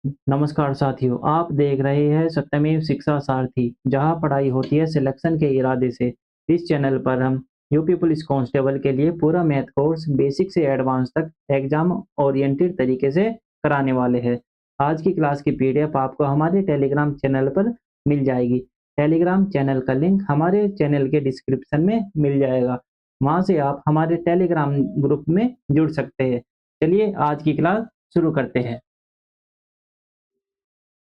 नमस्कार साथियों, आप देख रहे हैं सत्यमेव शिक्षा सारथी, जहां पढ़ाई होती है सिलेक्शन के इरादे से। इस चैनल पर हम यूपी पुलिस कांस्टेबल के लिए पूरा मैथ कोर्स बेसिक से एडवांस तक एग्जाम ओरिएंटेड तरीके से कराने वाले हैं। आज की क्लास की पीडीएफ आपको हमारे टेलीग्राम चैनल पर मिल जाएगी। टेलीग्राम चैनल का लिंक हमारे चैनल के डिस्क्रिप्शन में मिल जाएगा। वहां से आप हमारे टेलीग्राम ग्रुप में जुड़ सकते हैं। चलिए आज की क्लास शुरू करते हैं।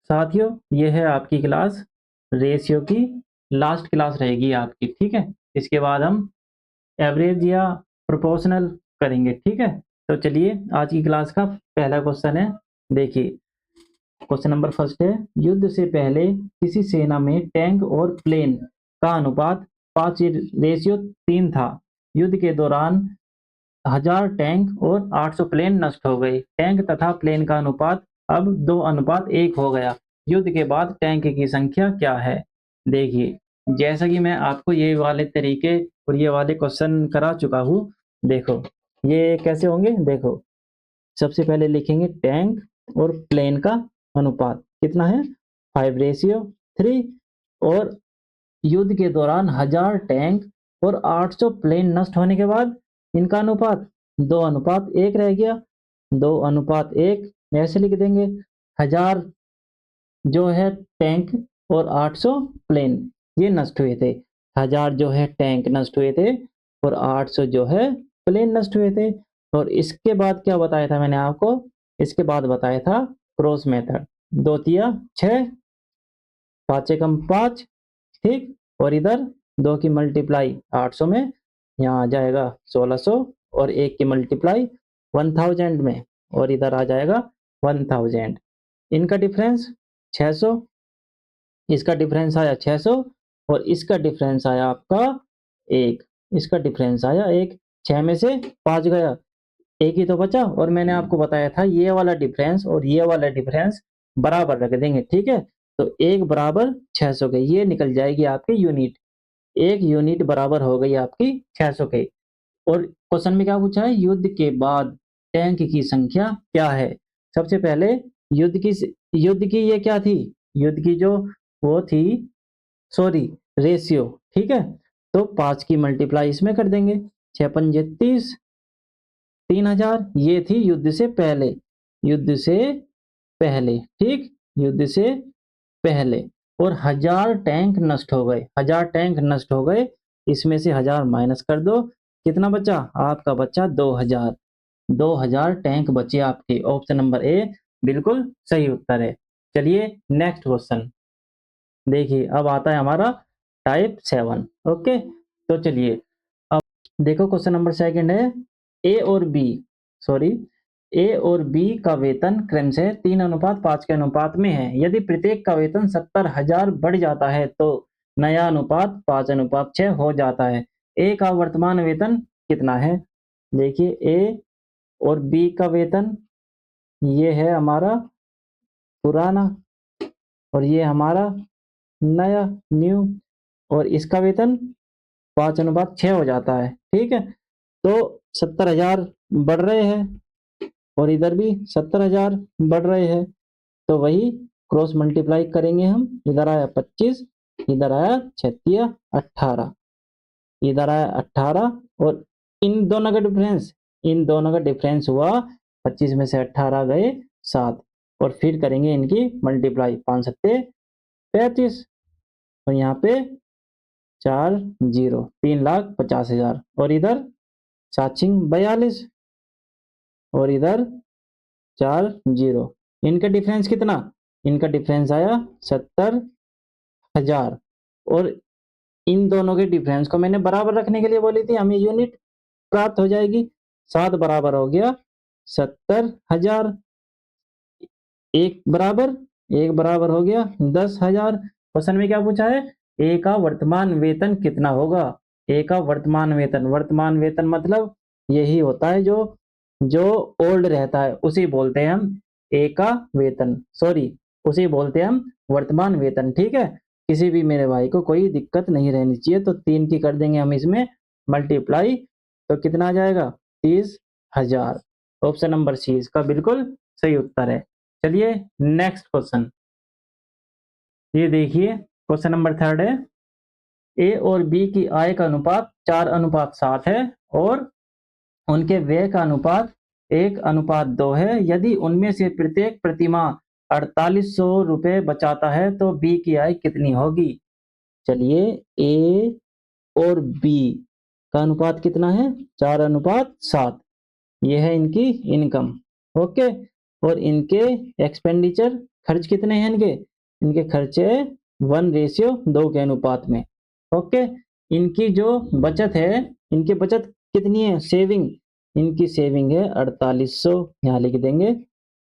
साथियों, ये है आपकी क्लास रेशियो की लास्ट क्लास रहेगी आपकी, ठीक है। इसके बाद हम एवरेज या प्रोपोर्शनल करेंगे, ठीक है। तो चलिए आज की क्लास का पहला क्वेश्चन है। देखिए, क्वेश्चन नंबर फर्स्ट है, युद्ध से पहले किसी सेना में टैंक और प्लेन का अनुपात 5:3 था। युद्ध के दौरान 1000 टैंक और 800 प्लेन नष्ट हो गए। टैंक तथा प्लेन का अनुपात अब 2:1 हो गया। युद्ध के बाद टैंक की संख्या क्या है? देखिए, जैसा कि मैं आपको ये वाले तरीके और ये वाले क्वेश्चन करा चुका हूँ। देखो, ये कैसे होंगे। देखो, सबसे पहले लिखेंगे टैंक और प्लेन का अनुपात कितना है, 5:3। और युद्ध के दौरान 1000 टैंक और 800 प्लेन नष्ट होने के बाद इनका अनुपात 2:1 रह गया। 2:1 ऐसे लिख देंगे। 1000 जो है टैंक और 800 प्लेन ये नष्ट हुए थे। 1000 जो है टैंक नष्ट हुए थे और 800 जो है प्लेन नष्ट हुए थे। और इसके बाद क्या बताया था मैंने आपको? इसके बाद बताया था क्रॉस मेथड। 2 तिया 6, 5 एकम 5, ठीक। और इधर 2 की मल्टीप्लाई 800 में, यहाँ आ जाएगा 1600। और 1 की मल्टीप्लाई 1000 में, और इधर आ जाएगा 1000। इनका डिफरेंस 600, इसका डिफरेंस आया 600 और इसका डिफरेंस आया आपका 1। इसका डिफरेंस आया 1। 6 में से 5 गया, 1 ही तो बचा। और मैंने आपको बताया था ये वाला डिफरेंस और ये वाला डिफरेंस बराबर रख देंगे, ठीक है। तो 1 बराबर 600 के, ये निकल जाएगी आपकी यूनिट। 1 यूनिट बराबर हो गई आपकी 600 के। और क्वेश्चन में क्या पूछा है, युद्ध के बाद टैंक की संख्या क्या है। सबसे पहले युद्ध की ये क्या थी, युद्ध की जो वो थी, सॉरी, रेशियो, ठीक है। तो 5 की मल्टीप्लाई इसमें कर देंगे, 6 पंजे 30, 3000। ये थी युद्ध से पहले, युद्ध से पहले, ठीक, युद्ध से पहले। और 1000 टैंक नष्ट हो गए, 1000 टैंक नष्ट हो गए। इसमें से 1000 माइनस कर दो, कितना बचा आपका? बचा 2000। 2000 टैंक बचे आपके। ऑप्शन नंबर ए बिल्कुल सही उत्तर है। चलिए नेक्स्ट क्वेश्चन देखिए, अब आता है हमारा टाइप 7। ओके, तो चलिए अब देखो, क्वेश्चन नंबर सेकंड है, ए और बी, सॉरी, ए और बी का वेतन क्रमशः 3:5 के अनुपात में है। यदि प्रत्येक का वेतन 70,000 बढ़ जाता है तो नया अनुपात 5:6 हो जाता है। ए का वर्तमान वेतन कितना है? देखिए, ए और बी का वेतन ये है हमारा पुराना और ये हमारा नया, न्यू। और इसका वेतन 5:6 हो जाता है, ठीक है। तो 70,000 बढ़ रहे हैं और इधर भी 70,000 बढ़ रहे हैं। तो वही क्रॉस मल्टीप्लाई करेंगे हम। इधर आया 25, इधर आया 36 18, इधर आया 18। और इन दोनों का डिफरेंस, इन दोनों का डिफरेंस हुआ 25 में से 18 गए 7। और फिर करेंगे इनकी मल्टीप्लाई, 5 सत्ते 35 और यहाँ पे 4 जीरो, 3,50,000। और इधर 7×42 और इधर 4 जीरो। इनका डिफरेंस कितना? इनका डिफरेंस आया 70,000। और इन दोनों के डिफरेंस को मैंने बराबर रखने के लिए बोली थी, हमें यूनिट प्राप्त हो जाएगी। 7 बराबर हो गया 70,000, एक बराबर हो गया 10,000। क्वेश्चन में क्या पूछा है, ए का वर्तमान वेतन कितना होगा। ए का वर्तमान वेतन, वर्तमान वेतन मतलब यही होता है जो जो ओल्ड रहता है, उसी बोलते हैं हम ए का वेतन, सॉरी, उसी बोलते हैं हम वर्तमान वेतन, ठीक है। किसी भी मेरे भाई को कोई दिक्कत नहीं रहनी चाहिए। तो 3 की कर देंगे हम इसमें मल्टीप्लाई, तो कितना आ जाएगा? 30,000। ऑप्शन नंबर सी इसका बिल्कुल सही उत्तर है। चलिए नेक्स्ट क्वेश्चन, ये देखिए क्वेश्चन नंबर 3 है, ए और बी की आय का अनुपात 4:7 है और उनके व्यय का अनुपात 1:2 है। यदि उनमें से प्रत्येक प्रतिमाह 4800 रुपये बचाता है तो बी की आय कितनी होगी। चलिए ए और बी का अनुपात कितना है, 4:7। ये है इनकी इनकम, ओके। और इनके एक्सपेंडिचर, खर्च कितने हैं इनके, इनके खर्चे 1:2 के अनुपात में, ओके। इनकी जो बचत है, इनकी बचत कितनी है, सेविंग, इनकी सेविंग है 4800, यहाँ लिख देंगे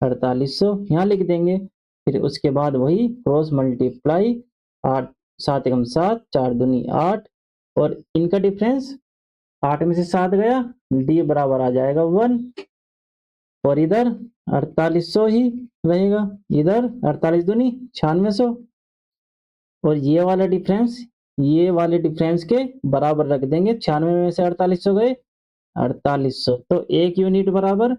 4800, यहाँ लिख देंगे। फिर उसके बाद वही क्रॉस मल्टीप्लाई 8, 7 एकम 7, 4 दूनी 8, और इनका डिफरेंस 8 में से 7 गया, डी बराबर आ जाएगा 1, और इधर 4800 ही रहेगा, इधर 48 दूनी 9600, और ये वाला डिफरेंस, ये वाले डिफरेंस के बराबर रख देंगे, 96 में से 4800 गए 4800, तो 1 यूनिट बराबर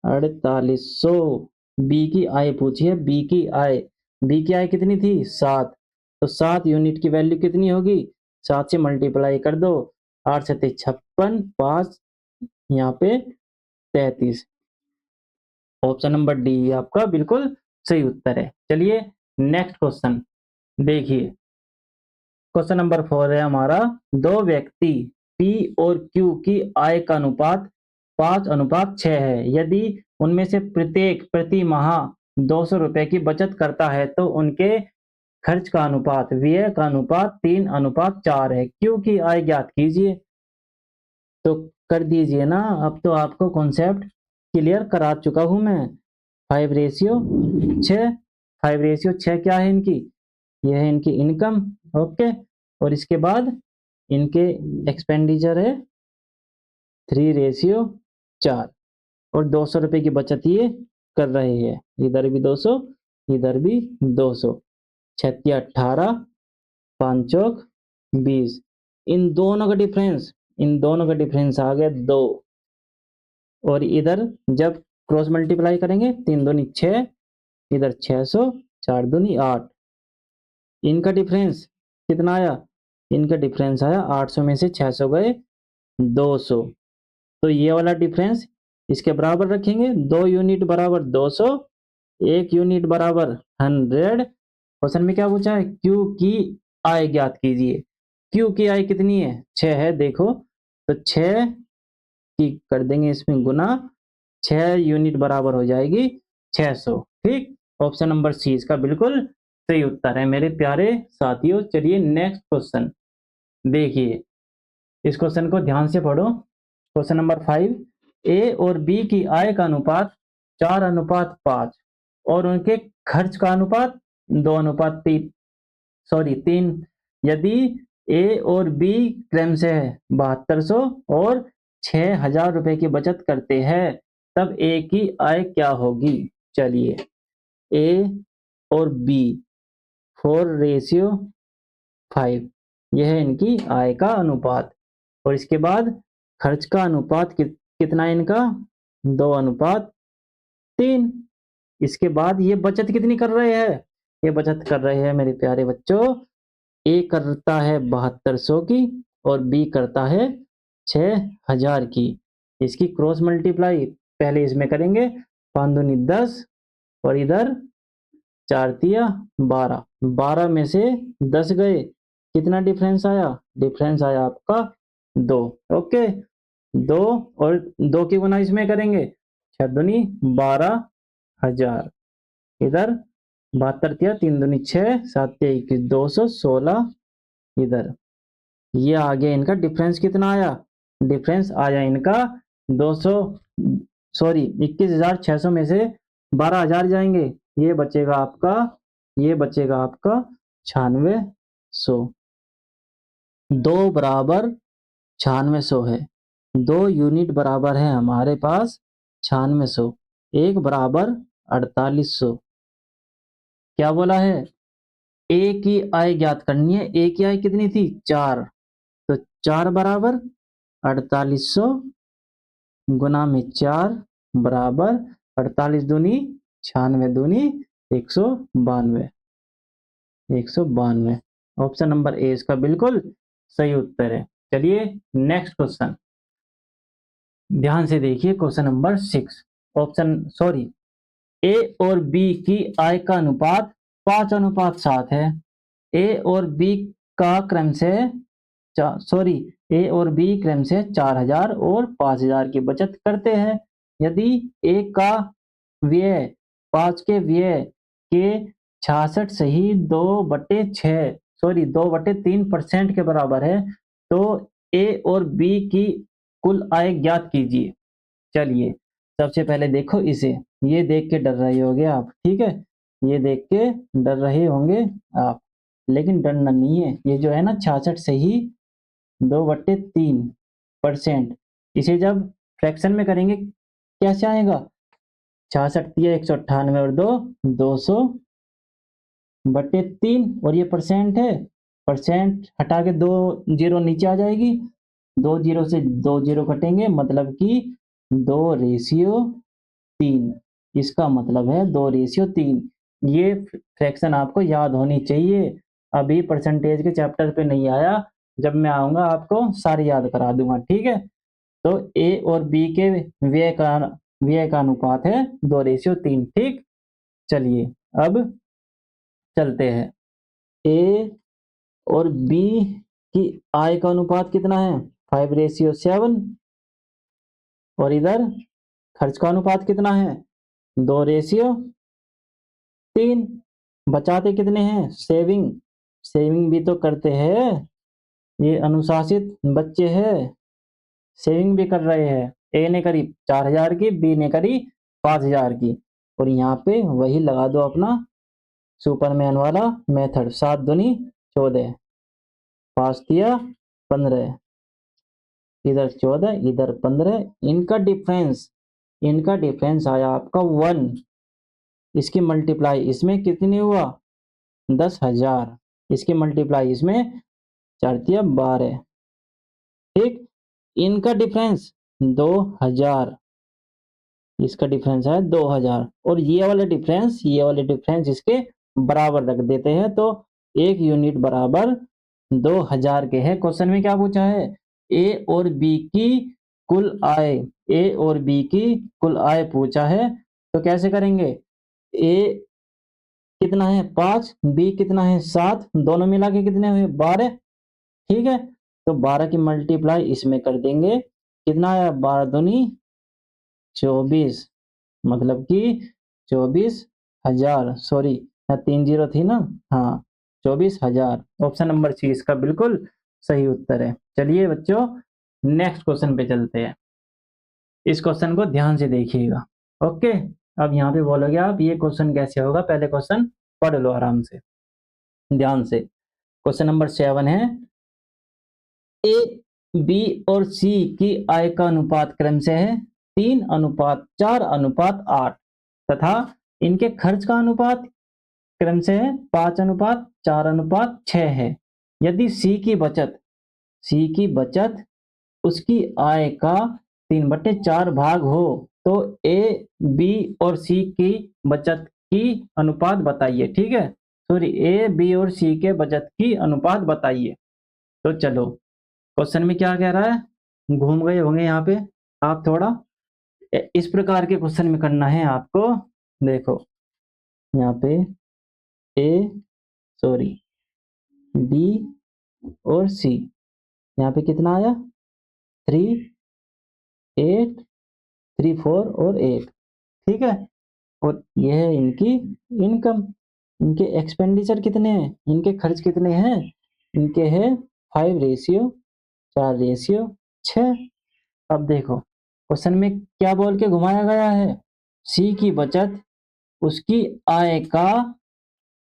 4800। बी की आय पूछी है, बी की आय, बी की आय कितनी थी 7, तो 7 यूनिट की वैल्यू कितनी होगी, 7 से मल्टीप्लाई कर दो, 8 से 56, 5 यहाँ पे 33। ऑप्शन नंबर डी आपका बिल्कुल सही उत्तर है। चलिए नेक्स्ट क्वेश्चन देखिए, क्वेश्चन नंबर 4 है हमारा, दो व्यक्ति पी और क्यू की आय का अनुपात 5:6 है। यदि उनमें से प्रत्येक प्रति माह 200 रुपए की बचत करता है तो उनके खर्च का अनुपात, व्यय का अनुपात 3:4 है। क्यू की आय ज्ञात कीजिए। तो कर दीजिए ना, अब तो आपको कॉन्सेप्ट क्लियर करा चुका हूं मैं। 5:6, 5:6 क्या है इनकी, यह है इनकी इनकम, ओके। और इसके बाद इनके एक्सपेंडिचर है 3:4, और 200 रुपए की बचत ये कर रहे हैं, इधर भी 200, इधर भी 200, 6 18, 5 चौक 20, इन दोनों का डिफरेंस, इन दोनों का डिफरेंस आ गया 2, और इधर जब क्रॉस मल्टीप्लाई करेंगे 3 दूनी 6, इधर 600, 4 दूनी 8, इनका डिफरेंस कितना आया, इनका डिफरेंस आया 800 में से 600 गए 200, तो ये वाला डिफरेंस इसके बराबर रखेंगे, 2 यूनिट बराबर 200, 1 यूनिट बराबर 100। क्वेश्चन में क्या पूछा है, क्यू की आय ज्ञात कीजिए। क्यू की आय कितनी है, 6 है, देखो तो 6 की कर देंगे इसमें गुना, 6 यूनिट बराबर हो जाएगी 600, ठीक। ऑप्शन नंबर सी इसका बिल्कुल सही उत्तर है मेरे प्यारे साथियों। चलिए नेक्स्ट क्वेश्चन देखिए, इस क्वेश्चन को ध्यान से पढ़ो। क्वेश्चन नंबर 5, ए और बी की आय का अनुपात 4:5 और उनके खर्च का अनुपात 2:3, सॉरी 3। यदि ए और बी क्रम से 7200 और 6000 रुपए की बचत करते हैं तब ए की आय क्या होगी। चलिए ए और बी 4:5, यह है इनकी आय का अनुपात, और इसके बाद खर्च का अनुपात कितना है इनका, 2:3। इसके बाद ये बचत कितनी कर रहे हैं, ये बचत कर रहे हैं मेरे प्यारे बच्चों, ए करता है 7200 की और बी करता है 6000 की। इसकी क्रॉस मल्टीप्लाई पहले इसमें करेंगे, 5 दूनी 10, और इधर 4 तिया 12, 12 में से 10 गए, कितना डिफरेंस आया, डिफरेंस आया आपका 2, ओके। 2 और 2 की गुना इसमें करेंगे, 6 दूनी 12000, इधर 72 तिया 3 दूनी 6, 7 तिया 21, 216, इधर ये आ गया इनका डिफरेंस, कितना आया, डिफरेंस आया इनका 200, सॉरी 21,600 में से 12,000 जाएंगे, ये बचेगा आपका, ये बचेगा आपका 9600। 2 बराबर 9600 है, 2 यूनिट बराबर है हमारे पास 9600, 1 बराबर 4800। क्या बोला है, ए की आय ज्ञात करनी है, ए की आय कितनी थी 4, तो 4 बराबर 4800 गुना में 4 बराबर 48 दूनी 96 दूनी 192, 192। ऑप्शन नंबर ए इसका बिल्कुल सही उत्तर है। चलिए नेक्स्ट क्वेश्चन, ध्यान से देखिए क्वेश्चन नंबर 6। ए और बी की आय का अनुपात 5:7 है। ए और बी का क्रम से ए और बी क्रम से 4000 और 5000 की बचत करते हैं। यदि ए का व्यय 5 के व्यय के 66 सही 2/3% के बराबर है, तो ए और बी की कुल आय ज्ञात कीजिए। चलिए सबसे पहले देखो इसे, ये देख के डर रहे होंगे आप, ठीक है, ये देख के डर रहे होंगे आप, लेकिन डरना नहीं है। ये जो है ना 66 सही 2/3%, इसे जब फ्रैक्शन में करेंगे कैसे आएगा? 66 दिया 198 और 200/3, और ये परसेंट है, परसेंट हटा के 2 जीरो नीचे आ जाएगी, 2 जीरो से 2 जीरो कटेंगे, मतलब कि 2:3। इसका मतलब है 2:3। ये फ्रैक्शन आपको याद होनी चाहिए। अभी परसेंटेज के चैप्टर पे नहीं आया, जब मैं आऊंगा आपको सारी याद करा दूंगा, ठीक है। तो ए और बी के व्यय का अनुपात है 2:3, ठीक। चलिए अब चलते हैं, ए और बी की आय का अनुपात कितना है? 5:7। और इधर खर्च का अनुपात कितना है? 2:3। बचाते कितने हैं? सेविंग भी तो करते हैं, ये अनुशासित बच्चे हैं, सेविंग भी कर रहे हैं। ए ने करी 4000 की, बी ने करी 5000 की, और यहाँ पे वही लगा दो अपना सुपरमैन वाला मेथड, 7 दूनी 14, 5 दिया 15, इधर 14 इधर 15, इनका डिफरेंस आया आपका 1। इसकी मल्टीप्लाई इसमें कितनी हुआ? 10,000। इसकी मल्टीप्लाई इसमें 4 दिया 12, ठीक। इनका डिफरेंस 2000, इसका डिफरेंस है 2000, और ये वाले डिफरेंस इसके बराबर रख देते हैं, तो 1 यूनिट बराबर 2000 के है। क्वेश्चन में क्या पूछा है? ए और बी की कुल आय, ए और बी की कुल आय पूछा है, तो कैसे करेंगे? ए कितना है 5, बी कितना है 7, दोनों मिला के कितने हुए 12, ठीक है। तो 12 की मल्टीप्लाई इसमें कर देंगे, कितना आया? 12 दूनी 24, मतलब कि 24,000, सॉरी 3 जीरो थी ना, हाँ 24,000। ऑप्शन नंबर सी इसका बिल्कुल सही उत्तर है। चलिए बच्चों नेक्स्ट क्वेश्चन पे चलते हैं, इस क्वेश्चन को ध्यान से देखिएगा। ओके, अब यहाँ पे बोलोगे आप ये क्वेश्चन कैसे होगा, पहले क्वेश्चन पढ़ लो आराम से ध्यान से। क्वेश्चन नंबर 7 है, ए बी और सी की आय का अनुपात क्रम से है 3:4:8 तथा इनके खर्च का अनुपात क्रम से है 5:4:6 है। यदि सी की बचत उसकी आय का 3/4 भाग हो, तो ए बी और सी की बचत की अनुपात बताइए, ठीक है। सॉरी, ए बी और सी के बचत की अनुपात बताइए। तो चलो क्वेश्चन में क्या कह रहा है, घूम गए होंगे यहाँ पे आप थोड़ा, इस प्रकार के क्वेश्चन में करना है आपको। देखो यहाँ पे ए सॉरी बी और सी, यहाँ पे कितना आया 3, 8, 3, 4 और 8, ठीक है। और ये है इनकी इनकम, इनके एक्सपेंडिचर कितने हैं, इनके खर्च कितने हैं, इनके है 5:4:6। अब देखो क्वेश्चन में क्या बोल के घुमाया गया है, सी की बचत उसकी आय का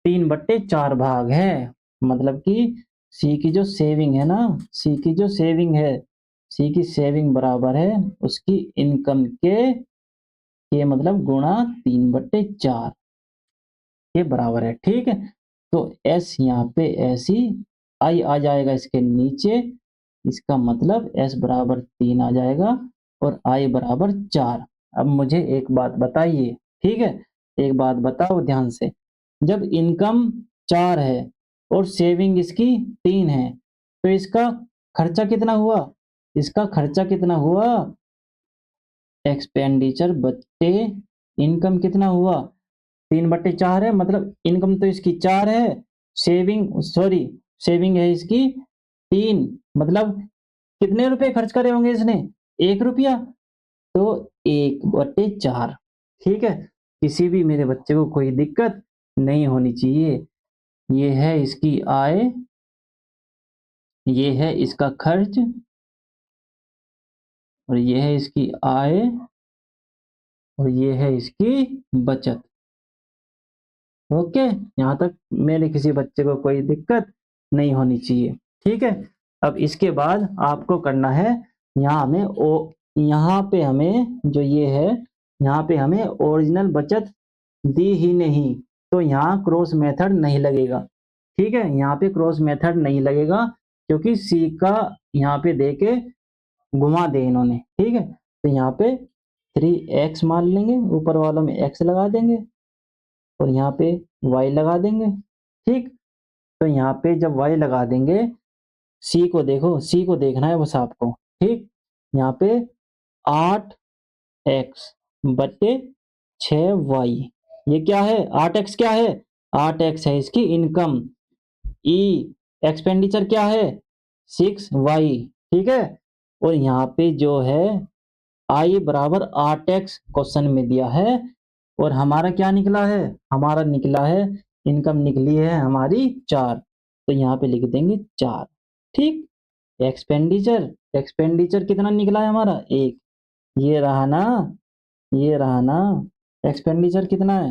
3/4 भाग है, मतलब कि सी की जो सेविंग है ना, सी की जो सेविंग है, सी की सेविंग बराबर है उसकी इनकम के, ये मतलब गुणा 3/4 के बराबर है, ठीक है। तो एस यहाँ पे ऐसी आई आ जाएगा इसके नीचे, इसका मतलब एस बराबर 3 आ जाएगा और आई बराबर 4। अब मुझे एक बात बताइए, ठीक है, एक बात बताओ ध्यान से, जब इनकम 4 है और सेविंग इसकी 3 है, तो इसका खर्चा कितना हुआ? इसका खर्चा कितना हुआ? एक्सपेंडिचर बट्टे इनकम कितना हुआ? 3/4 है, मतलब इनकम तो इसकी 4 है, सेविंग है इसकी 3, मतलब कितने रुपए खर्च करे होंगे इसने? 1 रुपया, तो 1/4। ठीक है, किसी भी मेरे बच्चे को कोई दिक्कत नहीं होनी चाहिए। ये है इसकी आय, ये है इसका खर्च, और ये है इसकी आय, और ये है इसकी बचत। ओके, यहाँ तक मेरे किसी बच्चे को कोई दिक्कत नहीं होनी चाहिए। ठीक है, अब इसके बाद आपको करना है, यहाँ पे हमें जो ये है, यहाँ पे हमें ओरिजिनल बचत दी ही नहीं, तो यहाँ क्रॉस मेथड नहीं लगेगा। ठीक है, यहाँ पे क्रॉस मेथड नहीं लगेगा, क्योंकि सी का यहाँ पे दे के घुमा दे इन्होंने। ठीक है, तो यहाँ पे 3x मान लेंगे, ऊपर वालों में x लगा देंगे, और यहाँ पे y लगा देंगे। ठीक, तो यहाँ पे जब y लगा देंगे, c को देखो, c को देखना है बस आपको। ठीक, यहाँ पे 8x बटे 6y, ये क्या है? 8x क्या है? 8x है इसकी इनकम, e एक्सपेंडिचर क्या है? 6y। ठीक है, और यहाँ पे जो है i बराबर 8x क्वेश्चन में दिया है, और हमारा क्या निकला है? हमारा निकला है, इनकम निकली है हमारी 4, तो यहाँ पे लिख देंगे 4। ठीक, एक्सपेंडिचर कितना निकला है हमारा? 1। ये रहा ना, ये रहा ना, एक्सपेंडिचर कितना है?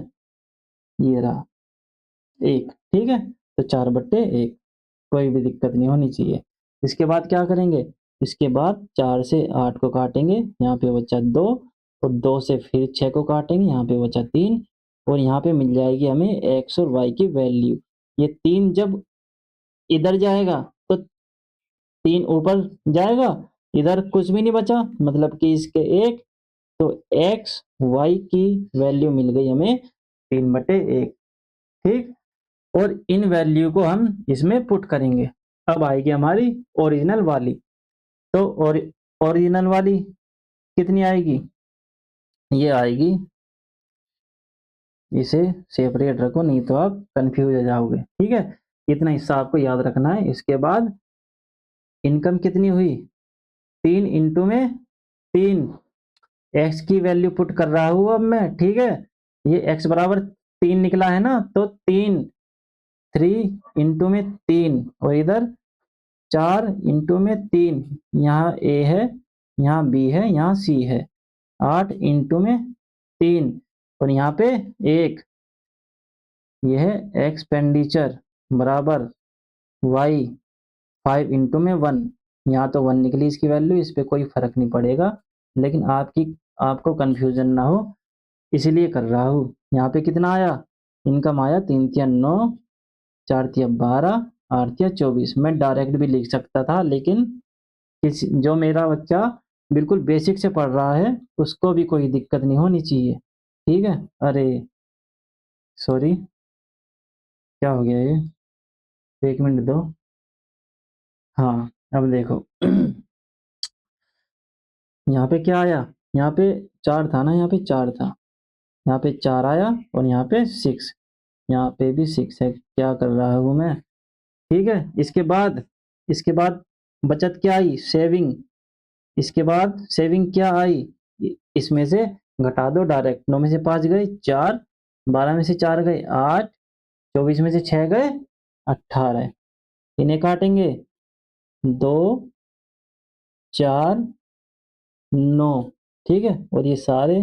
ये रहा 1। ठीक है, तो 4/1, कोई भी दिक्कत नहीं होनी चाहिए। इसके बाद क्या करेंगे? इसके बाद 4 से 8 को काटेंगे, यहाँ पे बचा 2, और 2 से फिर 6 को काटेंगे, यहाँ पे बचा 3, और यहाँ पे मिल जाएगी हमें x और y की वैल्यू। ये 3 जब इधर जाएगा तो 3 ऊपर जाएगा, इधर कुछ भी नहीं बचा, मतलब कि इसके 1, तो x y की वैल्यू मिल गई हमें 3/1। ठीक, और इन वैल्यू को हम इसमें पुट करेंगे। अब आएगी हमारी ओरिजिनल वाली, तो ओरिजिनल वाली कितनी आएगी? ये आएगी, इसे सेपरेट रखो नहीं तो आप कंफ्यूज हो जाओगे। ठीक है, इतना हिस्सा आपको याद रखना है। इसके बाद इनकम कितनी हुई? 3 इंटू में 3, एक्स की वैल्यू पुट कर रहा हूँ अब मैं। ठीक है, ये एक्स बराबर 3 निकला है ना, तो 3 इंटू में 3, और इधर 4 इंटू में 3, यहाँ ए है, यहाँ बी है, यहाँ सी है, 8 इंटू में 3, और यहाँ पे 1, यह है एक्सपेंडिचर बराबर y 5 इंटू में 1, यहाँ तो 1 निकली इसकी वैल्यू, इस पर कोई फर्क नहीं पड़ेगा, लेकिन आपको कंफ्यूजन ना हो इसलिए कर रहा हूँ। यहाँ पे कितना आया? इनकम आया 3 तिया 9, 4 तिया 12, 8 तिया 24। मैं डायरेक्ट भी लिख सकता था, लेकिन जो मेरा बच्चा बिल्कुल बेसिक से पढ़ रहा है उसको भी कोई दिक्कत नहीं होनी चाहिए। ठीक है, अरे सॉरी, क्या हो गया ये? 1 मिनट दो। हाँ, अब देखो यहाँ पे क्या आया? यहाँ पे 4 था ना, यहाँ पे 4 था, यहाँ पे 4 आया, और यहाँ पे 6, यहाँ पे भी 6 है। क्या कर रहा हूँ मैं? ठीक है, इसके बाद बचत क्या आई? सेविंग। इसके बाद सेविंग क्या आई? इसमें से घटा दो डायरेक्ट, 9 में से 5 गए 4, 12 में से 4 गए 8, 24 में से 6 गए 18। इन्हें काटेंगे, 2 4 9। ठीक है, और ये सारे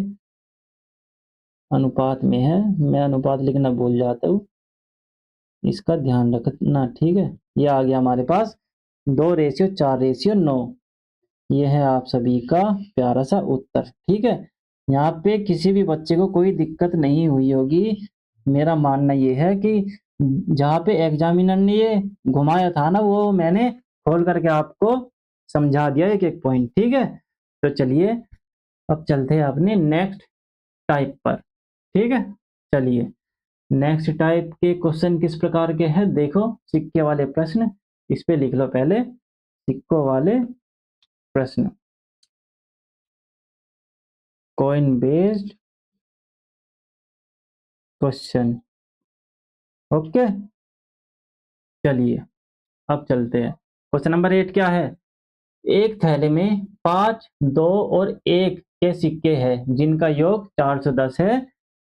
अनुपात में है, मैं अनुपात लिखना भूल जाता हूँ, इसका ध्यान रखना। ठीक है, ये आ गया हमारे पास 2:4:9। ये है आप सभी का प्यारा सा उत्तर। ठीक है, यहाँ पे किसी भी बच्चे को कोई दिक्कत नहीं हुई होगी। मेरा मानना ये है कि जहाँ पे एग्जामिनर ने ये घुमाया था ना, वो मैंने खोल करके आपको समझा दिया एक एक पॉइंट। ठीक है, तो चलिए अब चलते हैं अपने नेक्स्ट टाइप पर। ठीक है। चलिए नेक्स्ट टाइप के क्वेश्चन किस प्रकार के हैं देखो, सिक्के वाले प्रश्न, इस पे लिख लो पहले, सिक्कों वाले प्रश्न, कॉइन बेस्ड क्वेश्चन। ओके, चलिए अब चलते हैं। क्वेश्चन नंबर 8 क्या है? एक थैले में 5, 2 और 1 के सिक्के हैं जिनका योग 410 है।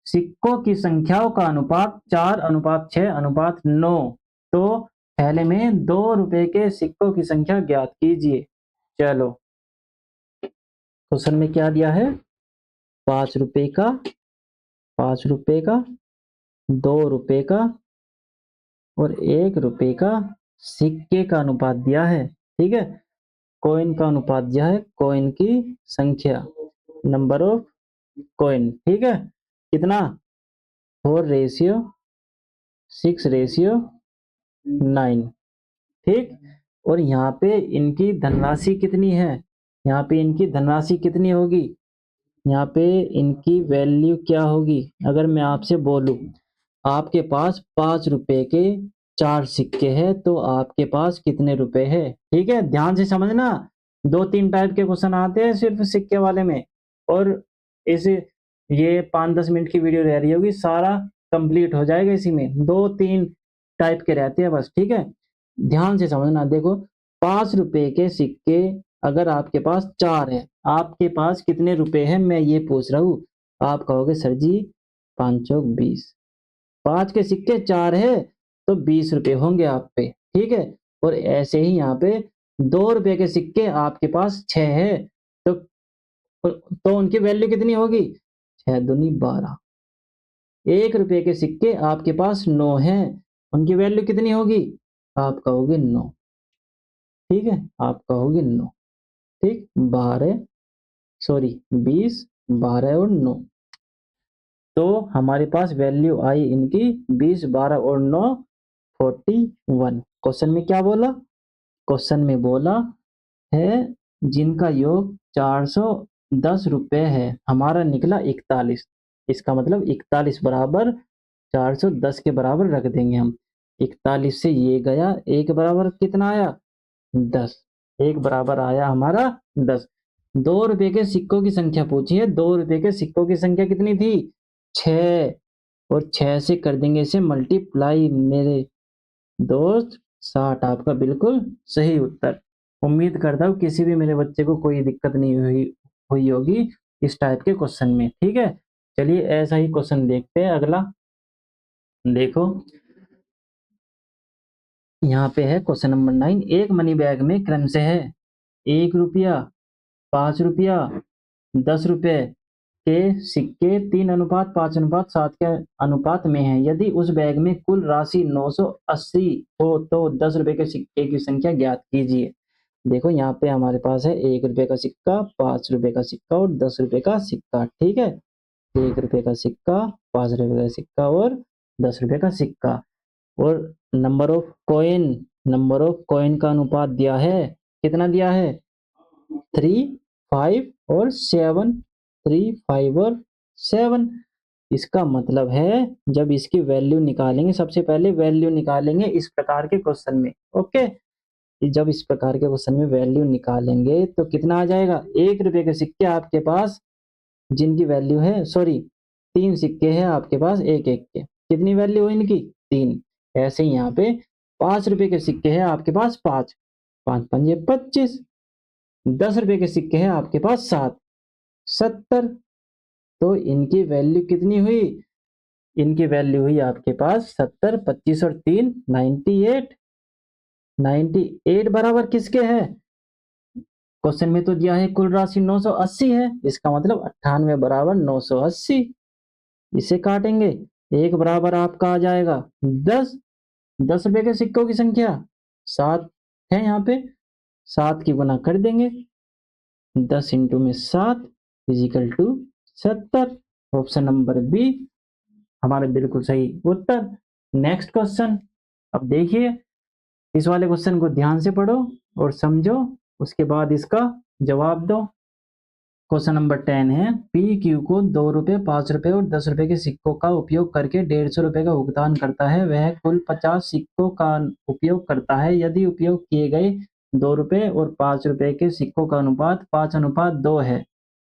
सिक्कों की संख्याओं का अनुपात 4:6:9। तो थैले में 2 रुपए के सिक्कों की संख्या ज्ञात कीजिए। चलो, क्वेश्चन में क्या दिया है? 5 रुपए का, 5 रुपए का, 2 रुपए का और 1 रुपए का सिक्के का अनुपात दिया है। ठीक है, कॉइन का अनुपात दिया है, कॉइन की संख्या, नंबर ऑफ कॉइन। ठीक है, कितना? 4:6:9। ठीक, और यहाँ पे इनकी धनराशि कितनी है? यहाँ पे इनकी धनराशि कितनी होगी? यहाँ पे इनकी वैल्यू क्या होगी? अगर मैं आपसे बोलूं आपके पास 5 रुपए के 4 सिक्के हैं तो आपके पास कितने रुपए हैं? ठीक है, ध्यान से समझना, 2-3 टाइप के क्वेश्चन आते हैं सिर्फ सिक्के वाले में, और इसे ये 5-10 मिनट की वीडियो रह रही होगी, सारा कंप्लीट हो जाएगा इसी में। 2-3 टाइप के रहते हैं बस। ठीक है, ध्यान से समझना। देखो, 5 रुपए के सिक्के अगर आपके पास 4 है, आपके पास कितने रुपए हैं मैं ये पूछ रहा हूँ। आप कहोगे सर जी 5 चौक 20, 5 के सिक्के 4 है तो 20 रुपए होंगे आप पे। ठीक है, और ऐसे ही यहाँ पे 2 रुपए के सिक्के आपके पास 6 है, तो उनकी वैल्यू कितनी होगी? 6 दूनी 12। 1 रुपए के सिक्के आपके पास 9 है, उनकी वैल्यू कितनी होगी? आप कहोगे 9। ठीक है, आप कहोगे 9। ठीक, 20, 12 और 9। तो हमारे पास वैल्यू आई इनकी 20, 12 और 9, 41। क्वेश्चन में क्या बोला? क्वेश्चन में बोला है जिनका योग 410 रुपए है, हमारा निकला 41। इसका मतलब 41 बराबर 410 के बराबर रख देंगे हम। 41 से ये गया, एक बराबर कितना आया? 10। एक बराबर आया हमारा 10। 2 रुपए के सिक्कों की संख्या पूछी है। 2 रुपए के सिक्कों की संख्या कितनी थी? 6, और 6 से कर देंगे इसे मल्टीप्लाई मेरे दोस्त, 60। आपका बिल्कुल सही उत्तर। उम्मीद करता हूँ किसी भी मेरे बच्चे को कोई दिक्कत नहीं हुई होगी इस टाइप के क्वेश्चन में। ठीक है, चलिए ऐसा ही क्वेश्चन देखते हैं अगला। देखो, यहाँ पे है क्वेश्चन नंबर 9। एक मनी बैग में क्रमशः है 1 रुपया, 5 रुपया, 10 रुपए के सिक्के 3:5:7 के अनुपात में है। यदि उस बैग में कुल राशि 980 हो तो 10 रुपए के सिक्के की संख्या ज्ञात कीजिए। देखो, यहाँ पे हमारे पास है 1 रुपए का सिक्का, 5 रुपए का सिक्का और 10 रुपए का सिक्का। ठीक है, 1 रुपए का सिक्का, 5 रुपए का सिक्का और 10 रुपए का सिक्का। और नंबर ऑफ कॉइन का अनुपात दिया है, कितना दिया है? 3, 5 और 7। 3, 5 और 7। इसका मतलब है जब इसकी वैल्यू निकालेंगे, सबसे पहले वैल्यू निकालेंगे इस प्रकार के क्वेश्चन में। ओके, जब इस प्रकार के क्वेश्चन में वैल्यू निकालेंगे तो कितना आ जाएगा? 1 रुपए के सिक्के आपके पास जिनकी वैल्यू है, सॉरी 3 सिक्के हैं आपके पास एक एक के, कितनी वैल्यू है इनकी? 3। ऐसे ही यहाँ पे 5 रुपए के सिक्के हैं आपके पास 5, 5 पंजे 25। 10 रुपए के सिक्के हैं आपके पास 7, 70। तो इनकी वैल्यू कितनी हुई? इनकी वैल्यू हुई आपके पास 70, 25 और 3 98। 98 बराबर किसके है? क्वेश्चन में तो दिया है कुल राशि 980 है, इसका मतलब 98 बराबर 980। इसे काटेंगे, एक बराबर आपका आ जाएगा 10। 10 रुपए के सिक्कों की संख्या 7 है, यहाँ पे 7 की गुना कर देंगे, 10 इंटू में 7 is equal to 70। Option number B हमारे बिल्कुल सही उत्तर। नेक्स्ट क्वेश्चन, अब देखिए, इस वाले क्वेश्चन को ध्यान से पढ़ो और समझो, उसके बाद इसका जवाब दो। क्वेश्चन नंबर 10 है, पी क्यू को 2 रुपये, 5 रुपये और 10 रुपये के सिक्कों का उपयोग करके 150 रुपये का भुगतान करता है। वह कुल 50 सिक्कों का उपयोग करता है। यदि उपयोग किए गए 2 रुपये और 5 रुपये के सिक्कों का अनुपात 5:2 है,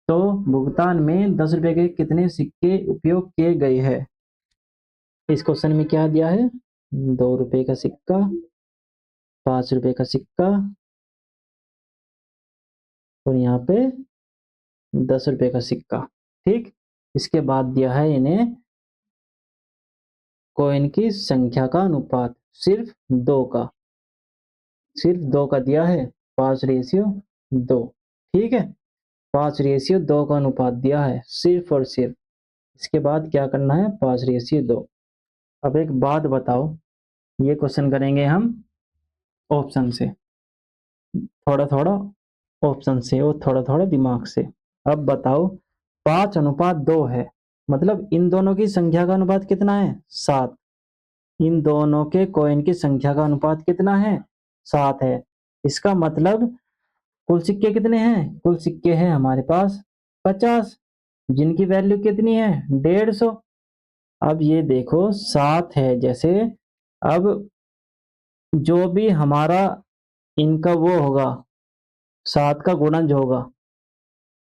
तो भुगतान में 10 रुपये के कितने सिक्के उपयोग किए गए हैं। इस क्वेश्चन में क्या दिया है, 2 रुपये का सिक्का, 5 रुपये का सिक्का और यहाँ पे 10 रुपये का सिक्का। ठीक, इसके बाद दिया है इन्हें कॉइन की संख्या का अनुपात, सिर्फ 2 का दिया है, 5:2। ठीक है, 5:2 का अनुपात दिया है सिर्फ और सिर्फ। इसके बाद क्या करना है, 5:2। अब एक बात बताओ, ये क्वेश्चन करेंगे हम ऑप्शन से, थोड़ा थोड़ा ऑप्शन से और थोड़ा थोड़ा दिमाग से। अब बताओ, 5:2 है, मतलब इन दोनों की संख्या का अनुपात कितना है, 7। इन दोनों के कॉइन की संख्या का अनुपात कितना है, 7 है। इसका मतलब कुल सिक्के कितने हैं, कुल सिक्के हैं हमारे पास 50, जिनकी वैल्यू कितनी है, 150। अब ये देखो 7 है जैसे, अब जो भी हमारा इनका वो होगा, 7 का गुणज होगा,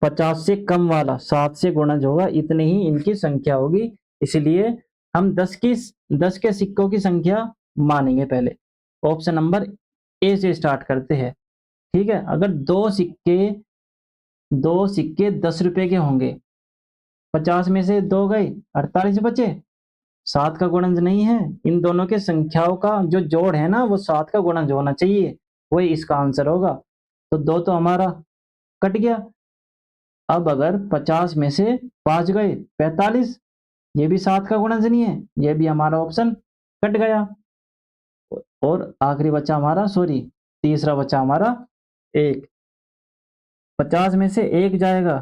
50 से कम वाला 7 से गुणज होगा, इतनी ही इनकी संख्या होगी। इसलिए हम 10 के सिक्कों की संख्या मानेंगे पहले। ऑप्शन नंबर ए से स्टार्ट करते हैं। ठीक है, अगर दो सिक्के 10 रुपए के होंगे, 50 में से 2 गए, 48 बचे, 7 का गुणज नहीं है। इन दोनों के संख्याओं का जो जोड़ है ना, वो 7 का गुणज होना चाहिए, वही इसका आंसर होगा। तो 2 तो हमारा कट गया। अब अगर 50 में से 5 गए, 45, ये भी 7 का गुणज नहीं है, ये भी हमारा ऑप्शन कट गया। और आखिरी बचा हमारा, सॉरी तीसरा बचा हमारा 1। 50 में से 1 जाएगा,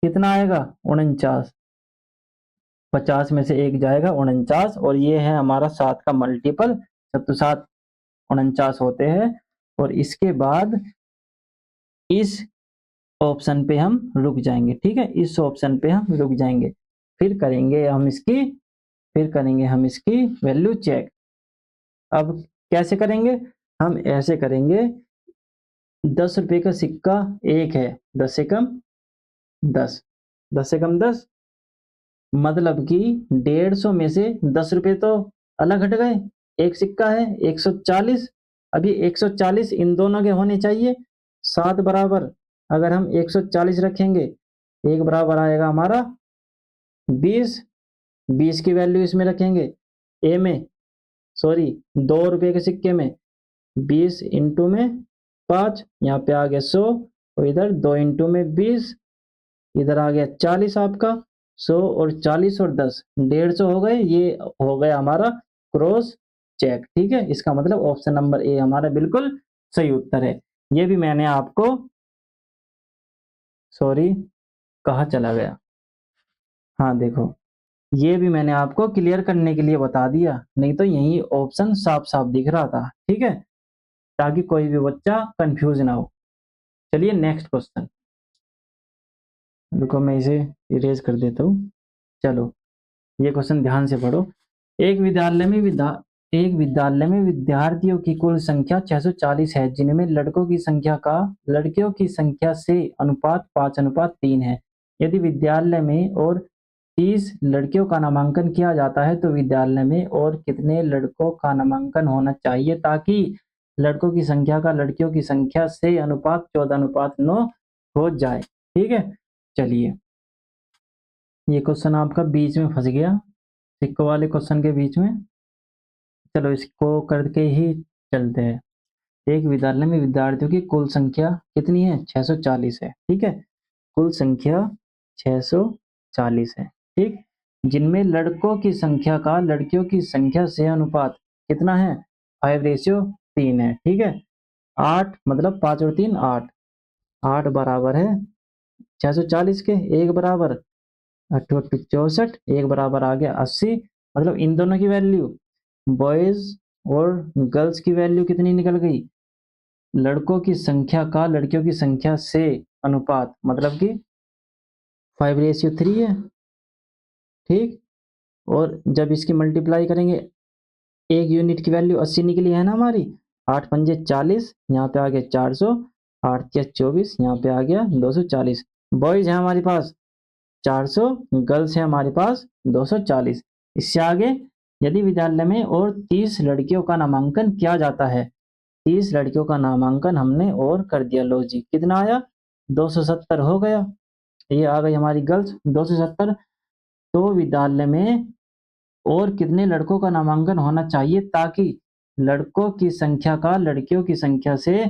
कितना आएगा, 49। 50 में से 1 जाएगा 49, और ये है हमारा 7 का मल्टीपल, 7 49 होते हैं। और इसके बाद इस ऑप्शन पे हम रुक जाएंगे। ठीक है, इस ऑप्शन पे हम रुक जाएंगे, फिर करेंगे हम इसकी वैल्यू चेक। अब कैसे करेंगे, हम ऐसे करेंगे, 10 रुपये का सिक्का 1 है, 10 से कम 10, 10 से कम 10, मतलब कि 150 में से 10 रुपये तो अलग हट गए। एक सिक्का है 140, अभी 140 इन दोनों के होने चाहिए 7 बराबर। अगर हम 140 रखेंगे, एक बराबर आएगा हमारा 20, 20 की वैल्यू इसमें रखेंगे, ए में, सॉरी 2 रुपये के सिक्के में 20 इंटू में 5, यहाँ पे आ गया 100, और इधर 2 इंटू में 20, इधर आ गया 40 आपका। 100 और 40 और 10, 150 हो गए। ये हो गया हमारा क्रॉस चेक। ठीक है, इसका मतलब ऑप्शन नंबर ए हमारा बिल्कुल सही उत्तर है। ये भी मैंने आपको, सॉरी कहाँ चला गया, हाँ देखो, ये भी मैंने आपको क्लियर करने के लिए बता दिया, नहीं तो यही ऑप्शन साफ साफ दिख रहा था। ठीक है, ताकि कोई भी बच्चा कंफ्यूज ना हो। चलिए नेक्स्ट क्वेश्चन, रुको मैं इसे इरेज कर देता हूँ। चलो ये क्वेश्चन ध्यान से पढ़ो। एक विद्यालय में विद्यार्थियों की कुल संख्या 640 है, जिनमें लड़कियों की संख्या से अनुपात 5:3 है। यदि विद्यालय में और 30 लड़कियों का नामांकन किया जाता है, तो विद्यालय में और कितने लड़कों का नामांकन होना चाहिए ताकि लड़कों की संख्या का लड़कियों की संख्या से अनुपात 14:9 हो जाए। ठीक है, चलिए ये क्वेश्चन आपका बीच में फंस गया, सिक्कों वाले क्वेश्चन के बीच में। चलो इसको करके ही चलते हैं। एक विद्यालय में विद्यार्थियों की कुल संख्या कितनी है, 640 है। ठीक है, कुल संख्या 640 है। ठीक, जिनमें लड़कों की संख्या का लड़कियों की संख्या से अनुपात कितना है, 5:3 है। ठीक है, 8 मतलब 5 और 3 8, 8 बराबर है 640 के, एक बराबर 8 8 64, एक बराबर आ गया 80। मतलब इन दोनों की वैल्यू, बॉयज और गर्ल्स की वैल्यू कितनी निकल गई, लड़कों की संख्या का लड़कियों की संख्या से अनुपात, मतलब कि 5:3 है, ठीक। और जब इसकी मल्टीप्लाई करेंगे, एक यूनिट की वैल्यू 80 निकली है ना हमारी, 8 पंजे 40, यहाँ पे आ गया 400, 8 तिया 24, यहाँ पे आ गया 240। बॉयज है हमारे पास 400, गर्ल्स है हमारे पास 240। इससे आगे, यदि विद्यालय में और 30 लड़कियों का नामांकन किया जाता है, 30 लड़कियों का नामांकन हमने और कर दिया, लो जी कितना आया, 270 हो गया। ये आ गई हमारी गर्ल्स 270। तो विद्यालय में और कितने लड़कों का नामांकन होना चाहिए ताकि लड़कों की संख्या का लड़कियों की संख्या से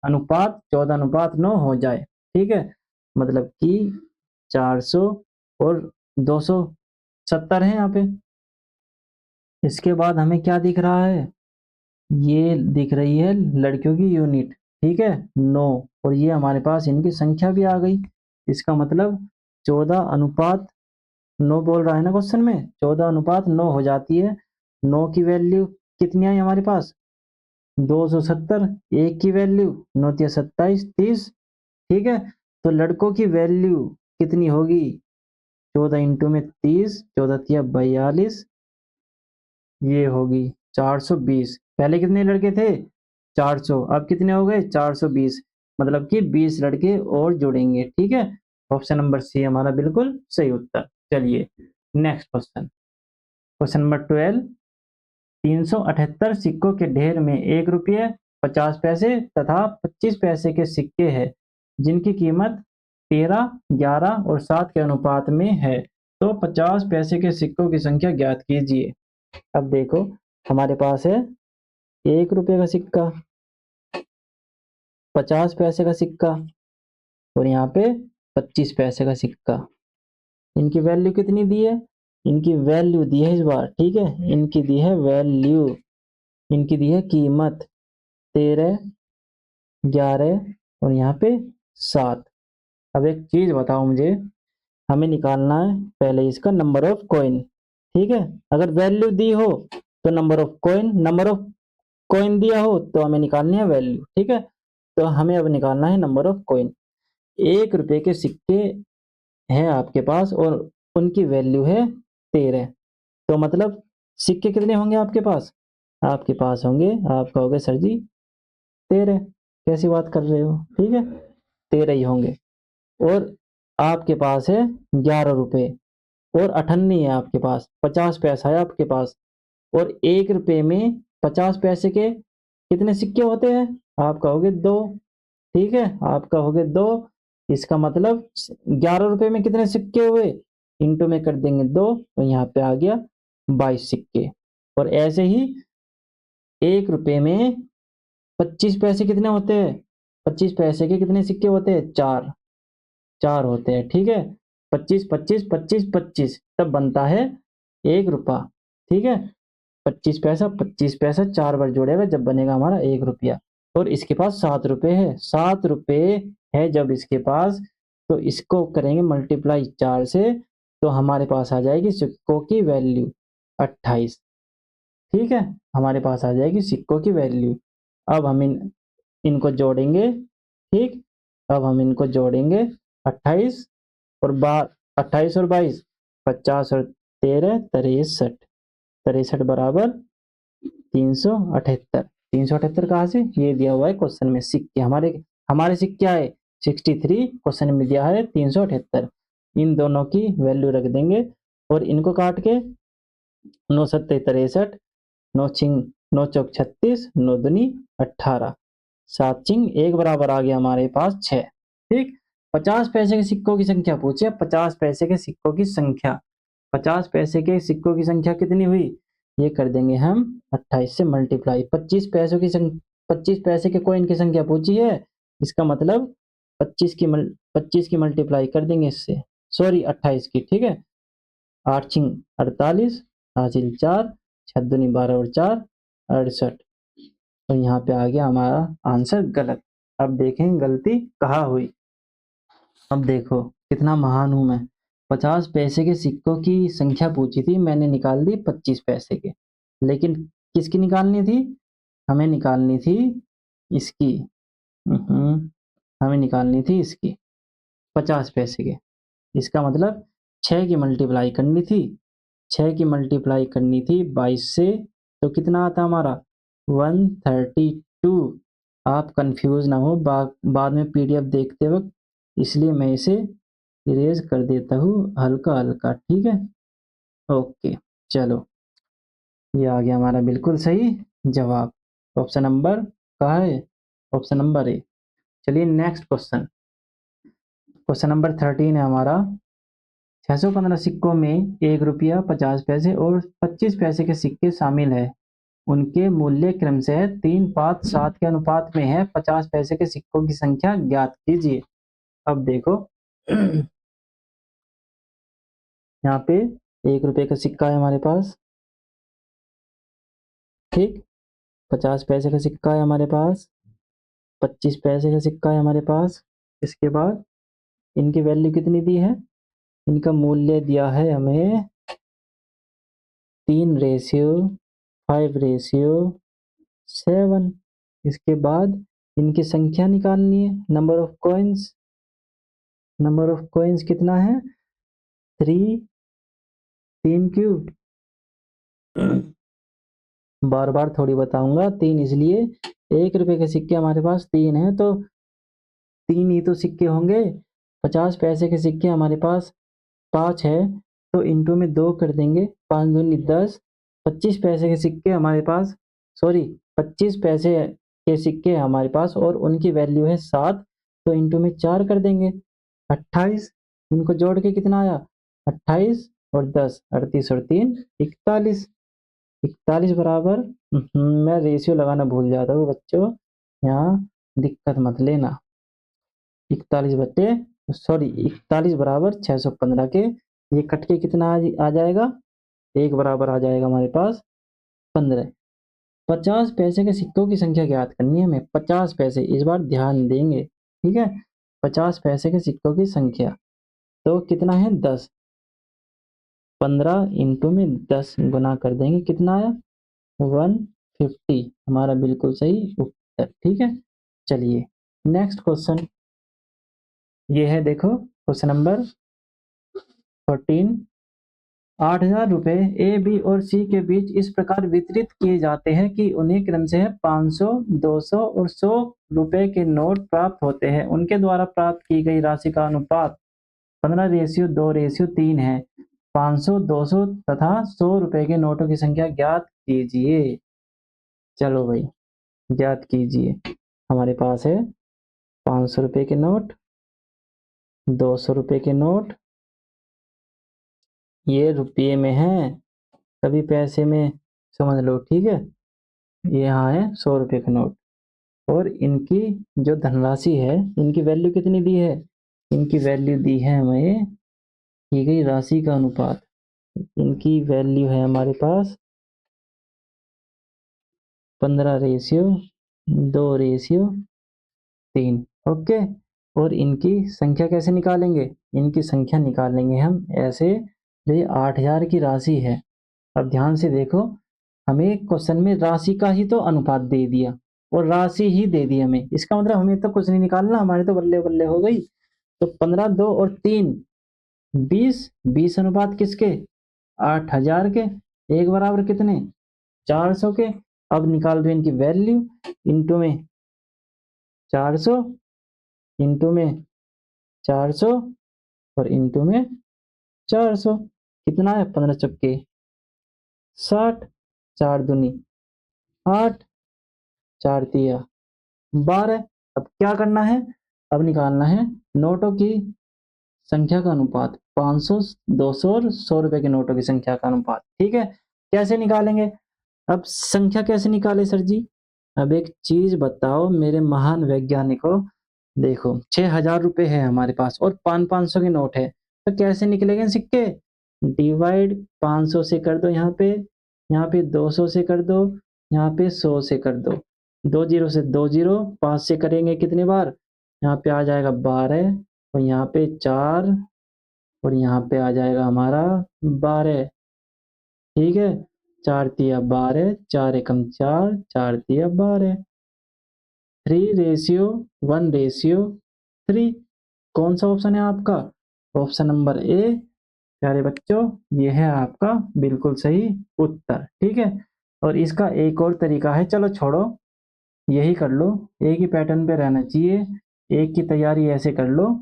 अनुपात 14:9 हो जाए, ठीक है। मतलब कि 400 और 270 है यहाँ पे। इसके बाद हमें क्या दिख रहा है, ये दिख रही है लड़कियों की यूनिट, ठीक है 9, और ये हमारे पास इनकी संख्या भी आ गई। इसका मतलब 14:9 बोल रहा है ना क्वेश्चन में, 14:9 हो जाती है। 9 की वैल्यू कितनी आई हमारे पास, 270। एक की वैल्यू 9 तिया 27, 30, ठीक है। तो लड़कों की वैल्यू कितनी होगी, 14 इंटू में 30, 14 तिया 42, ये होगी 420। पहले कितने लड़के थे, 400, अब कितने हो गए 420, मतलब कि 20 लड़के और जुड़ेंगे, ठीक है। ऑप्शन नंबर सी हमारा बिल्कुल सही उत्तर। चलिए नेक्स्ट क्वेश्चन, क्वेश्चन नंबर 12। 378 सिक्कों के ढेर में 1 रुपये 50 पैसे तथा 25 पैसे के सिक्के हैं जिनकी कीमत 13, 11 और 7 के अनुपात में है, तो 50 पैसे के सिक्कों की संख्या ज्ञात कीजिए। अब देखो हमारे पास है 1 रुपये का सिक्का, 50 पैसे का सिक्का और यहाँ पे 25 पैसे का सिक्का। इनकी वैल्यू कितनी दी है, इनकी वैल्यू दी है इस बार, ठीक है, इनकी दी है वैल्यू, इनकी दी है कीमत 13, 11 और यहाँ पे 7। अब एक चीज बताओ मुझे, हमें निकालना है पहले इसका नंबर ऑफ कॉइन, ठीक है। अगर वैल्यू दी हो तो number of coin, number of coin दिया हो तो हमें निकालनी है वैल्यू, ठीक है। तो हमें अब निकालना है नंबर ऑफ कॉइन। 1 रुपये के सिक्के हैं आपके पास और उनकी वैल्यू है 13, तो मतलब सिक्के कितने होंगे आपके पास, आपके पास होंगे, आप कहोगे सर जी 13, कैसी बात कर रहे हो, ठीक है 13 ही होंगे। और आपके पास है 11 रुपये और 98 है आपके पास, 50 पैसा है आपके पास। और 1 रुपये में 50 पैसे के कितने सिक्के होते हैं, आप कहोगे 2, ठीक है, आप कहोगे 2। इसका मतलब 11 रुपये में कितने सिक्के हुए, इंटू में कर देंगे 2, तो यहाँ पे आ गया 22 सिक्के। और ऐसे ही 1 रुपये में 25 पैसे कितने होते हैं, 25 पैसे के कितने सिक्के होते हैं, 4, 4 होते हैं, ठीक है। 25, 25, 25, 25, तब बनता है 1 रुपया, ठीक है। 25 पैसा, 25 पैसा 4 बार जोड़ेगा जब बनेगा हमारा 1 रुपया। और इसके पास 7 रुपये है, 7 रुपये है जब इसके पास, तो इसको करेंगे मल्टीप्लाई 4 से, तो हमारे पास आ जाएगी सिक्कों की वैल्यू 28, ठीक है। हमारे पास आ जाएगी सिक्कों की वैल्यू। अब हम इनको जोड़ेंगे, ठीक। अब हम इनको जोड़ेंगे 28 और 28 और 22, 50 और 13, 63, 63 बराबर 378। 378 कहाँ से, ये दिया हुआ है क्वेश्चन में, सिक्के हमारे हमारे सिक्के आए 63, क्वेश्चन में दिया है 378। इन दोनों की वैल्यू रख देंगे और इनको काट के 9 सत्ते 63, 9 छिंग 9 चौक 36, 9 दूनी 18, 7 चिंग 1 बराबर आ गया हमारे पास 6, ठीक। 50 पैसे के सिक्कों की संख्या पूछे, 50 पैसे के सिक्कों की संख्या, 50 पैसे के सिक्कों की संख्या कितनी हुई, ये कर देंगे हम 28 से मल्टीप्लाई। 25 पैसे के कॉइन की संख्या पूछी है, इसका मतलब 25 की मल्टीप्लाई कर देंगे इससे, सॉरी 28 की, ठीक है। 8 छिंग 48, हासिल 4, 6 दूनी 12 और 4 68। तो यहाँ पे आ गया हमारा आंसर गलत। अब देखें गलती कहाँ हुई। अब देखो कितना महान हूं मैं, 50 पैसे के सिक्कों की संख्या पूछी थी, मैंने निकाल दी 25 पैसे के, लेकिन किसकी निकालनी थी, हमें निकालनी थी इसकी, हमें निकालनी थी इसकी 50 पैसे के, इसका मतलब 6 की मल्टीप्लाई करनी थी, 6 की मल्टीप्लाई करनी थी 22 से, तो कितना आता हमारा 132। आप कंफ्यूज ना हो बाद में पीडीएफ देखते वक्त, इसलिए मैं इसे इरेज कर देता हूँ हल्का हल्का, ठीक है। ओके, चलो ये आ गया हमारा बिल्कुल सही जवाब। ऑप्शन नंबर कहाँ है? Option number A. चलिए नेक्स्ट क्वेश्चन, क्वेश्चन नंबर 13 है हमारा। 615 सिक्कों में 1 रुपया 50 पैसे और 25 पैसे के सिक्के शामिल है। उनके मूल्य क्रमशः 3:5:7 के अनुपात में है। 50 पैसे के सिक्कों की संख्या ज्ञात कीजिए। अब देखो यहाँ पे 1 रुपये का सिक्का है हमारे पास, ठीक। 50 पैसे का सिक्का है हमारे पास, 25 पैसे का सिक्का है हमारे पास। इसके बाद इनकी वैल्यू कितनी दी है? इनका मूल्य दिया है हमें 3:5:7। इसके बाद इनकी संख्या निकालनी है, number of coins. Number of coins कितना है? 3, 3 क्यूब। बार बार थोड़ी बताऊंगा, 3 इसलिए 1 रुपए के सिक्के हमारे पास 3 है, तो 3 ही तो सिक्के होंगे। 50 पैसे के सिक्के हमारे पास 5 है, तो इंटू में 2 कर देंगे, 5 दूनी 10। 25 पैसे के सिक्के हमारे पास, सॉरी 25 पैसे के सिक्के हमारे पास और उनकी वैल्यू है 7, तो इंटू में 4 कर देंगे, 28। इनको जोड़ के कितना आया? 28 और 10, 38 और 3 41। 41 बराबर, मैं रेशियो लगाना भूल जाता हूँ बच्चों, यहाँ दिक्कत मत लेना। 41 बराबर 615 के ये कट के कितना आ जाएगा? 1 बराबर आ जाएगा हमारे पास 15। 50 पैसे के सिक्कों की संख्या ज्ञात करनी है हमें। 50 पैसे, इस बार ध्यान देंगे, ठीक है। 50 पैसे के सिक्कों की संख्या तो कितना है? 10। 15 इंटू में 10 गुना कर देंगे, कितना आया? 150। हमारा बिल्कुल सही उत्तर, ठीक है। चलिए नेक्स्ट क्वेश्चन, ये है देखो क्वेश्चन नंबर 14। 8,000 रुपए ए, बी और सी के बीच इस प्रकार वितरित किए जाते हैं कि उन्हें क्रमशः 500, 200 और 100 रुपए के नोट प्राप्त होते हैं। उनके द्वारा प्राप्त की गई राशि का अनुपात 15:2:3 है। 500, 200 तथा 100 रुपए के नोटों की संख्या ज्ञात कीजिए। चलो भाई ज्ञात कीजिए। हमारे पास है 500 रुपए के नोट, 200 रुपए के नोट, ये रुपये में है, कभी पैसे में समझ लो, ठीक है। ये यहाँ है 100 रुपए का नोट, और इनकी जो धनराशि है, इनकी वैल्यू कितनी दी है? इनकी वैल्यू दी है हमें की गई राशि का अनुपात। इनकी वैल्यू है हमारे पास 15:2:3, ओके। और इनकी संख्या कैसे निकालेंगे? इनकी संख्या निकालेंगे हम ऐसे, जो ये 8,000 की राशि है। अब ध्यान से देखो, हमें क्वेश्चन में राशि का ही तो अनुपात दे दिया और राशि ही दे दी हमें, इसका मतलब हमें तो कुछ नहीं निकालना, हमारे तो बल्ले बल्ले हो गई। तो 15, 2 और 3 20, 20 अनुपात किसके? 8,000 के। एक बराबर कितने? 400 के। अब निकाल दो इनकी वैल्यू, इंटू में 400, इंटू में 400 और इंटू में 400, कितना है? 15 चक्के 60, 4 दूनी 8, 4 तिया 12। अब क्या करना है? अब निकालना है नोटों की संख्या का अनुपात, 500, 200 और 100 रुपए के नोटों की संख्या का अनुपात, ठीक है। कैसे निकालेंगे? अब संख्या कैसे निकाले सर जी? अब एक चीज बताओ मेरे महान वैज्ञानिकों, देखो 6,000 रुपए है हमारे पास और 500 के नोट है, तो कैसे निकलेंगे सिक्के? डिवाइड 500 से कर दो, यहाँ पे 200 से कर दो, यहाँ पे 100 से कर दो। 2 जीरो से 2 जीरो, 5 से करेंगे कितनी बार? यहाँ पे आ जाएगा 12 और यहाँ पे 4 और यहाँ पे आ जाएगा हमारा 12, ठीक है। 4 तिया 12, 4 एकम 4, 4 तिया 12। 3:1:3। कौन सा ऑप्शन है आपका? ऑप्शन नंबर ए प्यारे बच्चों ये है आपका बिल्कुल सही उत्तर। ठीक है, और इसका एक और तरीका है, चलो छोड़ो यही कर लो, एक ही पैटर्न पे रहना चाहिए, एक की तैयारी ऐसे कर लो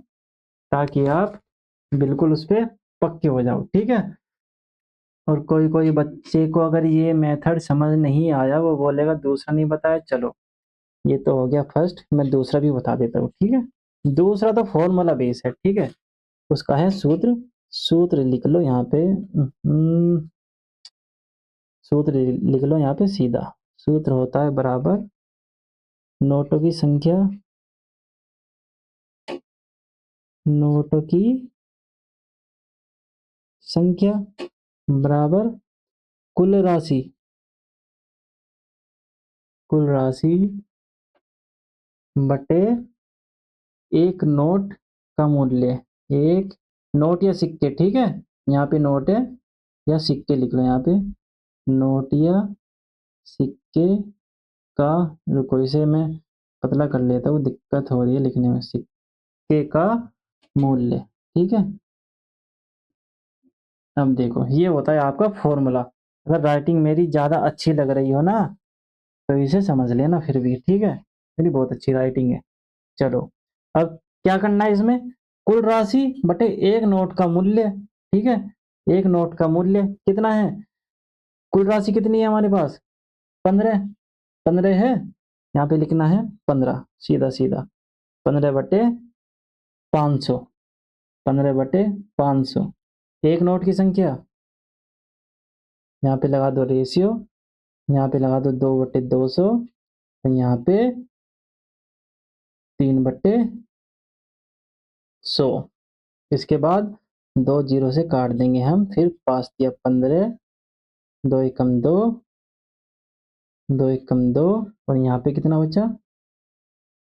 ताकि आप बिल्कुल उस पे पक्के हो जाओ। ठीक है, और कोई कोई बच्चे को अगर ये मेथड समझ नहीं आया वो बोलेगा दूसरा नहीं बताया। चलो ये तो हो गया फर्स्ट, मैं दूसरा भी बता देता हूँ। ठीक है, दूसरा तो फॉर्मूला बेस है। ठीक है, उसका है सूत्र। सूत्र लिख लो यहाँ पे, सूत्र लिख लो यहाँ पे सीधा। सूत्र होता है बराबर नोटों की संख्या, नोटों की संख्या बराबर कुल राशि, कुल राशि बटे एक नोट का मूल्य। एक नोट या सिक्के, ठीक है, यहाँ पे नोट है या सिक्के लिख लो यहाँ पे, नोट या सिक्के का, रुको इसे मैं पतला कर लेता हूँ, दिक्कत हो रही है लिखने में, सिक्के का मूल्य। ठीक है, अब देखो ये होता है आपका फॉर्मूला। अगर राइटिंग मेरी ज़्यादा अच्छी लग रही हो ना तो इसे समझ लेना फिर भी। ठीक है, मेरी बहुत अच्छी राइटिंग है। चलो अब क्या करना है इसमें, कुल राशि बटे एक नोट का मूल्य। ठीक है, एक नोट का मूल्य कितना है, कुल राशि कितनी है हमारे पास, 15। 15 है, यहाँ पे लिखना है 15, सीधा सीधा 15/500, 15/500। एक नोट की संख्या, यहाँ पे लगा दो रेशियो, यहाँ पे लगा दो 2/200, और यहाँ पे 3/100। इसके बाद 2 जीरो से काट देंगे हम, फिर 5 दिया 15, 2 एकम 2, 2 एकम 2, और यहाँ पे कितना बचा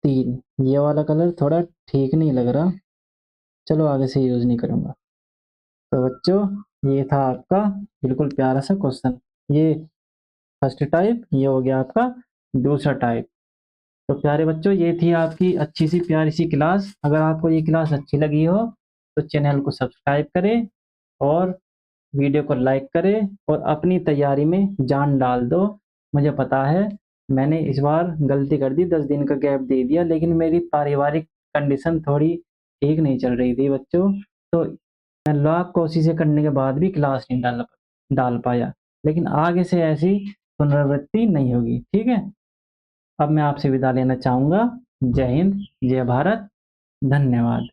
3। ये वाला कलर थोड़ा ठीक नहीं लग रहा, चलो आगे से यूज नहीं करूँगा। तो बच्चों ये था आपका बिल्कुल प्यारा सा क्वेश्चन, ये फर्स्ट टाइप, ये हो गया आपका दूसरा टाइप। तो प्यारे बच्चों ये थी आपकी अच्छी सी प्यारी सी क्लास। अगर आपको ये क्लास अच्छी लगी हो तो चैनल को सब्सक्राइब करें और वीडियो को लाइक करें और अपनी तैयारी में जान डाल दो। मुझे पता है मैंने इस बार गलती कर दी, 10 दिन का गैप दे दिया, लेकिन मेरी पारिवारिक कंडीशन थोड़ी ठीक नहीं चल रही थी बच्चों, तो मैं लाख कोशिशें करने के बाद भी क्लास नहीं डाल डाल पाया। लेकिन आगे से ऐसी पुनरावृत्ति नहीं होगी। ठीक है, अब मैं आपसे विदा लेना चाहूँगा। जय हिंद, जय भारत, धन्यवाद।